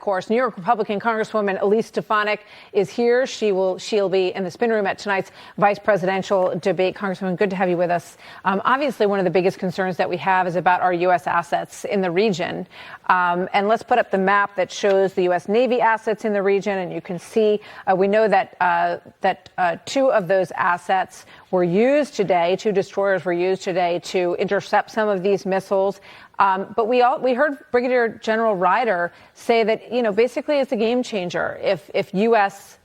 Of course, New York Republican Congresswoman Elise Stefanik is here. She'll be in the spin room at tonight's vice presidential debate. Congresswoman, good to have you with us. Obviously, one of the biggest concerns that we have is about our U.S. assets in the region. And let's put up the map that shows the U.S. Navy assets in the region. And you can see we know that two of those assets were used today. Two destroyers were used today to intercept some of these missiles. But we heard Brigadier General Ryder say that, basically it's a game changer if U.S.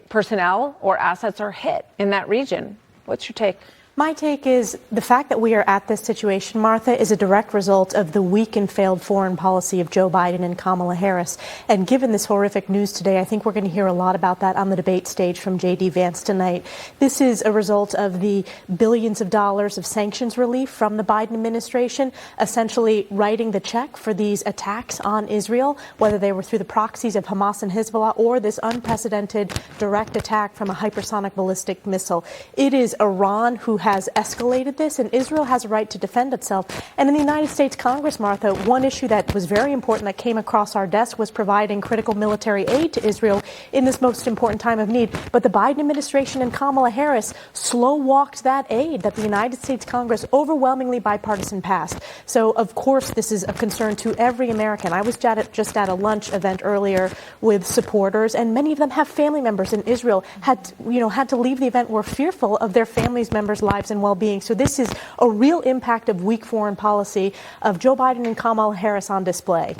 Personnel or assets are hit in that region. What's your take? My take is the fact that we are at this situation, Martha, is a direct result of the weak and failed foreign policy of Joe Biden and Kamala Harris. And given this horrific news today, I think we're going to hear a lot about that on the debate stage from J.D. Vance tonight. This is a result of the billions of dollars of sanctions relief from the Biden administration, essentially writing the check for these attacks on Israel, whether they were through the proxies of Hamas and Hezbollah or this unprecedented direct attack from a hypersonic ballistic missile. It is Iran who has escalated this, and Israel has a right to defend itself. And in the United States Congress, Martha, one issue that was very important that came across our desk was providing critical military aid to Israel in this most important time of need. But the Biden administration and Kamala Harris slow-walked that aid that the United States Congress overwhelmingly bipartisan passed. So, of course, this is a concern to every American. I was just at a lunch event earlier with supporters, and many of them have family members in Israel, had to leave the event, were fearful of their families' members' lives and well-being. So this is a real impact of weak foreign policy of Joe Biden and Kamala Harris on display.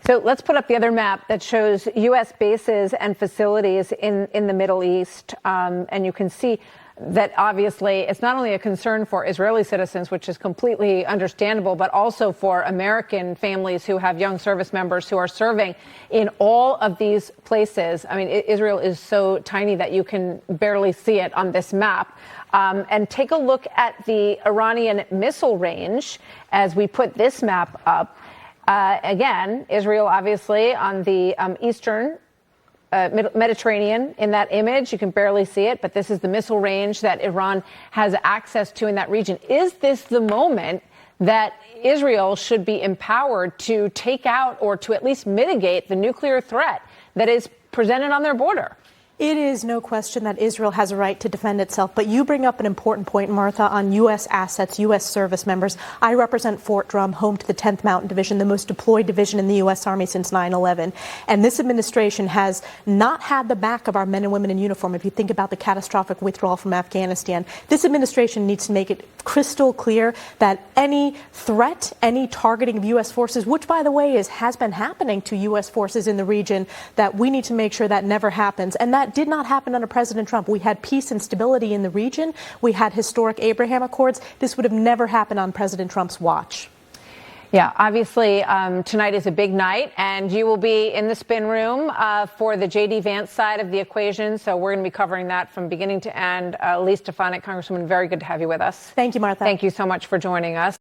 So let's put up the other map that shows U.S. bases and facilities in the Middle East. And you can see that obviously it's not only a concern for Israeli citizens, which is completely understandable, but also for American families who have young service members who are serving in all of these places. I mean, Israel is so tiny that you can barely see it on this map. And take a look at the Iranian missile range as we put this map up. Again, Israel obviously on the eastern Mediterranean in that image. You can barely see it, but this is the missile range that Iran has access to in that region. Is this the moment that Israel should be empowered to take out or to at least mitigate the nuclear threat that is presented on their border? It is no question that Israel has a right to defend itself, but you bring up an important point, Martha, on U.S. assets, U.S. service members. I represent Fort Drum, home to the 10th Mountain Division, the most deployed division in the U.S. Army since 9/11. And this administration has not had the back of our men and women in uniform. If you think about the catastrophic withdrawal from Afghanistan, this administration needs to make it crystal clear that any threat, any targeting of U.S. forces, which, by the way, has been happening to U.S. forces in the region, that we need to make sure that never happens. And that did not happen under President Trump. We had peace and stability in the region. We had historic Abraham Accords. This would have never happened on President Trump's watch. Yeah, obviously, tonight is a big night, and you will be in the spin room for the J.D. Vance side of the equation. So we're going to be covering that from beginning to end. Elise Stefanik, Congresswoman, very good to have you with us. Thank you, Martha. Thank you so much for joining us.